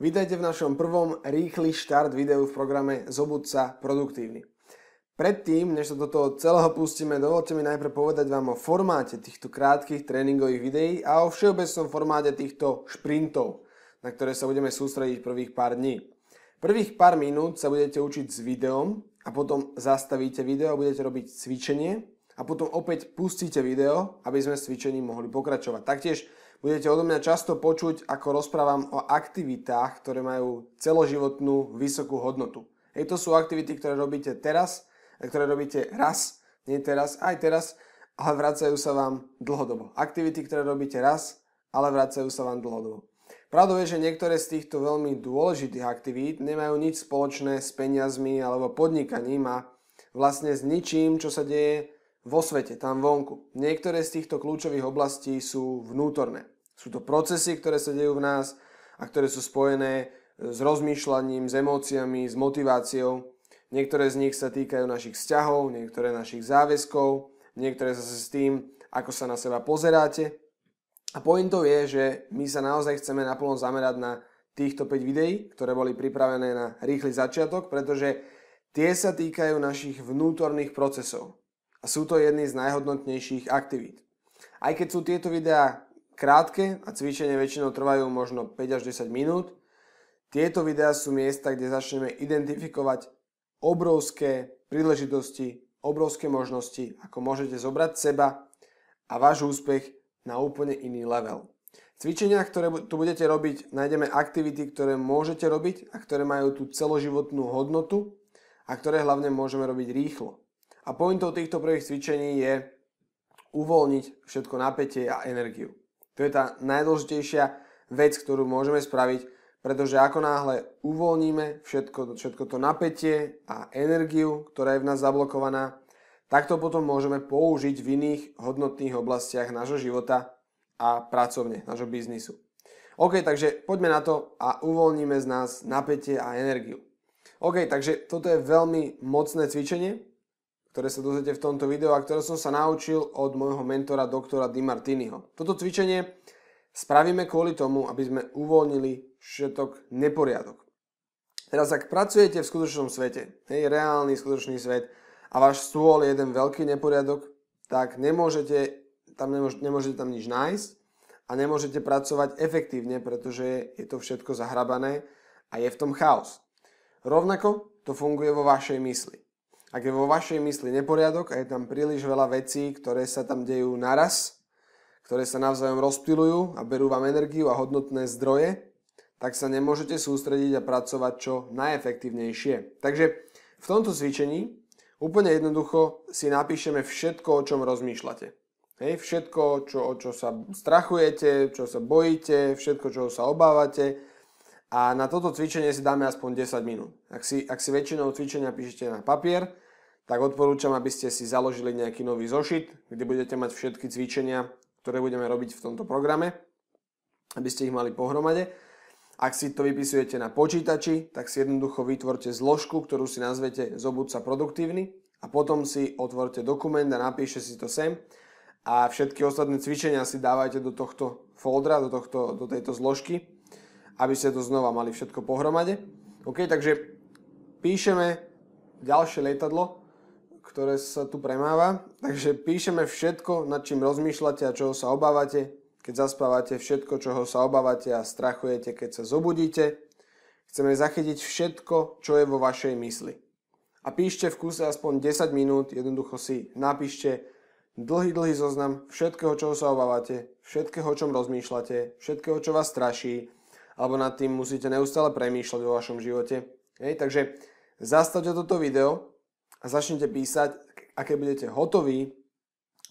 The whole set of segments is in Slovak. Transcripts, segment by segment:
Vítajte v našom prvom rýchly štart videu v programe Zobuď sa produktívny. Predtým, než sa do toho celého pustíme, dovolte mi najprv povedať vám o formáte týchto krátkych tréningových videí a o všeobecnom formáte týchto šprintov, na ktoré sa budeme sústrediť prvých pár dní. Prvých pár minút sa budete učiť s videom a potom zastavíte video a budete robiť cvičenie a potom opäť pustíte video, aby sme s cvičením mohli pokračovať. Taktiež budete odo mňa často počuť, ako rozprávam o aktivitách, ktoré majú celoživotnú vysokú hodnotu. To sú aktivity, ktoré robíte teraz, ktoré robíte raz, nie teraz, aj teraz, ale vracajú sa vám dlhodobo. Aktivity, ktoré robíte raz, ale vracajú sa vám dlhodobo. Pravdou je, že niektoré z týchto veľmi dôležitých aktivít nemajú nič spoločné s peniazmi alebo podnikaním a vlastne s ničím, čo sa deje vo svete, tam vonku. Niektoré z týchto kľúčových oblastí sú vnútorné. Sú to procesy, ktoré sa dejú v nás a ktoré sú spojené s rozmýšľaním, s emóciami, s motiváciou. Niektoré z nich sa týkajú našich vzťahov, niektoré našich záväzkov, niektoré zase s tým, ako sa na seba pozeráte. A pointou je, že my sa naozaj chceme naplno zamerať na týchto 5 videí, ktoré boli pripravené na rýchly začiatok, pretože tie sa týkajú našich vnútorných procesov. A sú to jedny z najhodnotnejších aktivít. Aj keď sú tieto videá krátke a cvičenie väčšinou trvajú možno 5 až 10 minút, tieto videá sú miesta, kde začneme identifikovať obrovské príležitosti, obrovské možnosti, ako môžete zobrať seba a váš úspech na úplne iný level. V cvičeniach, ktoré tu budete robiť, nájdeme aktivity, ktoré môžete robiť a ktoré majú tú celoživotnú hodnotu a ktoré hlavne môžeme robiť rýchlo. A pointou týchto prvých cvičení je uvoľniť všetko napätie a energiu. To je tá najdôležitejšia vec, ktorú môžeme spraviť, pretože ako náhle uvoľníme všetko to napätie a energiu, ktorá je v nás zablokovaná, tak to potom môžeme použiť v iných hodnotných oblastiach nášho života a pracovne, nášho biznisu. OK, takže poďme na to a uvoľníme z nás napätie a energiu. OK, takže toto je veľmi mocné cvičenie, ktoré sa dozviete v tomto videu a ktoré som sa naučil od môjho mentora doktora Demartiniho. Toto cvičenie spravíme kvôli tomu, aby sme uvoľnili všetok neporiadok. Teraz ak pracujete v skutočnom svete, reálny skutočný svet a váš stôl je jeden veľký neporiadok, tak nemôžete tam nič nájsť a nemôžete pracovať efektívne, pretože je to všetko zahrabané a je v tom chaos. Rovnako to funguje vo vašej mysli. Ak je vo vašej mysli neporiadok a je tam príliš veľa vecí, ktoré sa tam dejú naraz, ktoré sa navzájom rozptylujú a berú vám energiu a hodnotné zdroje, tak sa nemôžete sústrediť a pracovať čo najefektívnejšie. Takže v tomto cvičení úplne jednoducho si napíšeme všetko, o čom rozmýšľate. Všetko, o čo sa strachujete, čo sa bojíte, všetko, čo sa obávate. A na toto cvičenie si dáme aspoň 10 minút. Ak si väčšinou cvičenia píšete na papier, tak odporúčam, aby ste si založili nejaký nový zošit, kde budete mať všetky cvičenia, ktoré budeme robiť v tomto programe, aby ste ich mali pohromade. Ak si to vypisujete na počítači, tak si jednoducho vytvorte zložku, ktorú si nazvete Zobuď sa produktívny a potom si otvorte dokument a napíšte si to sem a všetky ostatné cvičenia si dávajte do tohto foldra, do tejto zložky, aby ste to znova mali všetko pohromade. OK, takže píšeme ďalšie lietadlo, ktoré sa tu premáva. Takže píšeme všetko, nad čím rozmýšľate a čoho sa obávate, keď zaspávate, všetko, čoho sa obávate a strachujete, keď sa zobudíte. Chceme zachytiť všetko, čo je vo vašej mysli. A píšte v kúse aspoň 10 minút, jednoducho si napíšte dlhý zoznam všetkého, čoho sa obávate, všetkého, o čom rozmýšľate, všetkého, čo vás straší, alebo nad tým musíte neustále premýšľať vo vašom živote. Takže zastavte toto video a začnite písať. A keď budete hotoví,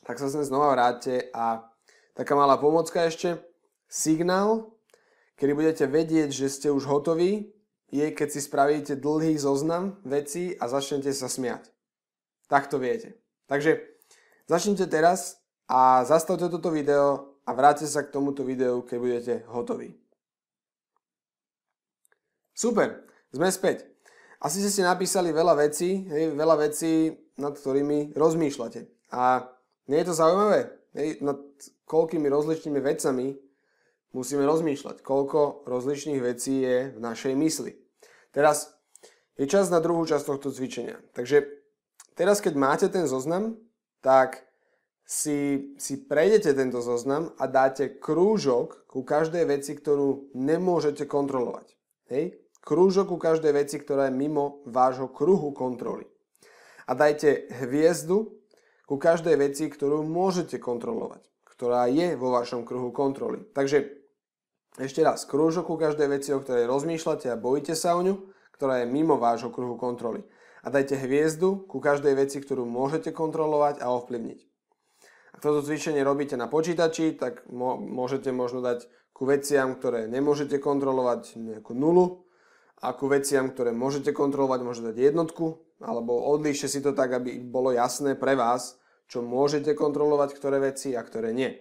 tak sa sem znova vráťte a taká malá pomocka ešte. Signál, kedy budete vedieť, že ste už hotoví, je keď si spravíte dlhý zoznam vecí a začnete sa smiať. Tak to viete. Takže začnite teraz a zastavte toto video a vráťte sa k tomuto videu, keď budete hotoví. Super, sme späť. Asi ste si napísali veľa vecí, nad ktorými rozmýšľate. A nie je to zaujímavé? Nad koľkými rozličnými vecami musíme rozmýšľať, koľko rozličných vecí je v našej mysli. Teraz je čas na druhú časť tohto cvičenia. Takže teraz, keď máte ten zoznam, tak si prejdete tento zoznam a dáte krúžok ku každej veci, ktorú nemôžete kontrolovať. Hej? Krúžok ku každej veci, ktorá je mimo vášho kruhu kontroly. A dajte hviezdu ku každej veci, ktorú môžete kontrolovať, ktorá je vo vašom kruhu kontroly. Takže ešte raz, krúžok ku každej veci, o ktorej rozmýšľate a bojíte sa o ňu, ktorá je mimo vášho kruhu kontroly. A dajte hviezdu ku každej veci, ktorú môžete kontrolovať a ovplyvniť. Ak toto cvičenie robíte na počítači, tak môžete možno dať ku veciam, ktoré nemôžete kontrolovať, nejakú nulu, a ku veciam, ktoré môžete kontrolovať, môžete dať jednotku, alebo odlíšte si to tak, aby bolo jasné pre vás, čo môžete kontrolovať, ktoré veci a ktoré nie.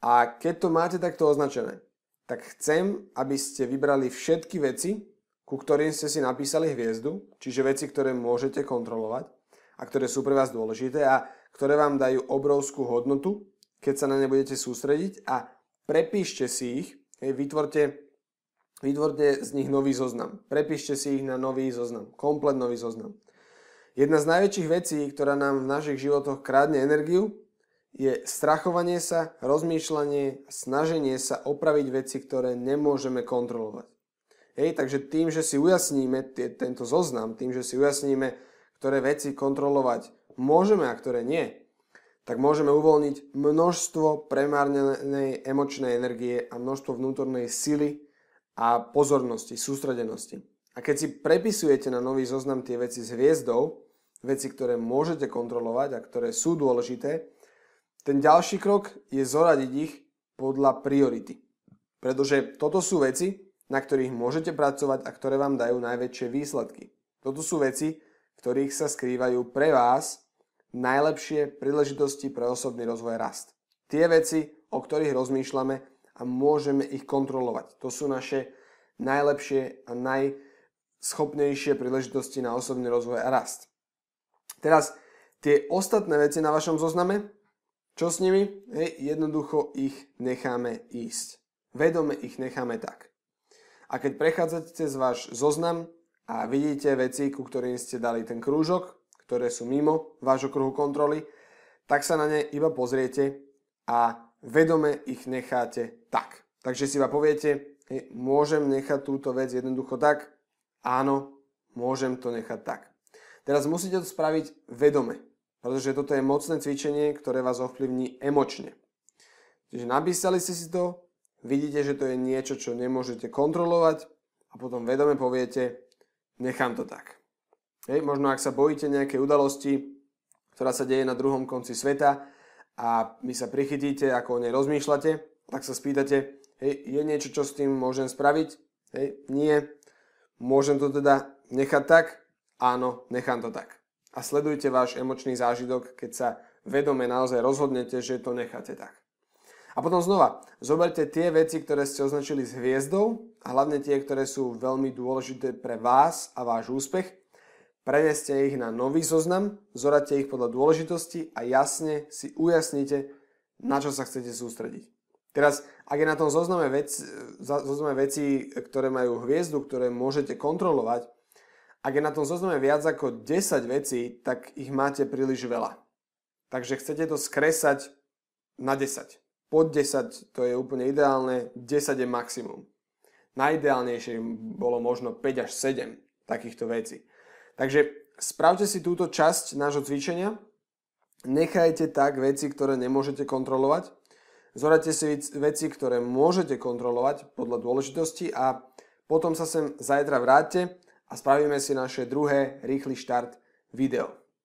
A keď to máte takto označené, tak chcem, aby ste vybrali všetky veci, ku ktorým ste si napísali hviezdu, čiže veci, ktoré môžete kontrolovať a ktoré sú pre vás dôležité a ktoré vám dajú obrovskú hodnotu, keď sa na ne budete sústrediť, a prepíšte si ich, vytvorte z nich nový zoznam. Prepíšte si ich na nový zoznam, komplet nový zoznam. Jedna z najväčších vecí, ktorá nám v našich životoch krádne energiu, je strachovanie sa, rozmýšľanie, snaženie sa opraviť veci, ktoré nemôžeme kontrolovať. Takže tým, že si ujasníme tento zoznam, tým, že si ujasníme, ktoré veci kontrolovať môžeme a ktoré nie, tak môžeme uvoľniť množstvo premárnenej emočnej energie a množstvo vnútornej sily a pozornosti, sústredenosti. A keď si prepisujete na nový zoznam tie veci s hviezdou, veci, ktoré môžete kontrolovať a ktoré sú dôležité, ten ďalší krok je zoradiť ich podľa priority. Pretože toto sú veci, na ktorých môžete pracovať a ktoré vám dajú najväčšie výsledky. Toto sú veci, v ktorých sa skrývajú pre vás najlepšie príležitosti pre osobný rozvoj a rast. Tie veci, o ktorých rozmýšľame a môžeme ich kontrolovať. To sú naše najlepšie a najschopnejšie príležitosti na osobný rozvoj a rast. Teraz tie ostatné veci na vašom zozname, čo s nimi? Jednoducho ich necháme ísť. Vedome ich necháme tak. A keď prechádzate cez váš zoznam a vidíte veci, ku ktorým ste dali ten krúžok, ktoré sú mimo vášho kruhu kontroly, tak sa na ne iba pozriete a vedome ich necháte tak. Takže si iba poviete, môžem nechať túto vec jednoducho tak? Áno, môžem to nechať tak. Teraz musíte to spraviť vedome, pretože toto je mocné cvičenie, ktoré vás ovplyvní emočne. Čiže napísali ste si to, vidíte, že to je niečo, čo nemôžete kontrolovať a potom vedome poviete, nechám to tak. Možno ak sa bojíte nejakej udalosti, ktorá sa deje na druhom konci sveta a vy sa prichytíte, ako o nej rozmýšľate, tak sa spýtate, je niečo, čo s tým môžem spraviť? Nie. Môžem to teda nechať tak? Áno, nechám to tak. A sledujte váš emočný zážitok, keď sa vedome naozaj rozhodnete, že to necháte tak. A potom znova, zoberte tie veci, ktoré ste označili s hviezdou a hlavne tie, ktoré sú veľmi dôležité pre vás a váš úspech. Preneste ich na nový zoznam, zoradte ich podľa dôležitosti a jasne si ujasnite, na čo sa chcete sústrediť. Teraz, ak je na tom zozname veci, ktoré majú hviezdu, ktoré môžete kontrolovať, ak je na tom zozname viac ako 10 vecí, tak ich máte príliš veľa. Takže chcete to skresať na 10. Pod 10 to je úplne ideálne, 10 je maximum. Najideálnejšie bolo možno 5 až 7 takýchto vecí. Takže spravte si túto časť nášho cvičenia, nechajte tak veci, ktoré nemôžete kontrolovať, zoradte si veci, ktoré môžete kontrolovať podľa dôležitosti a potom sa sem zajtra vráťte a spravíme si naše druhé rýchly štart video.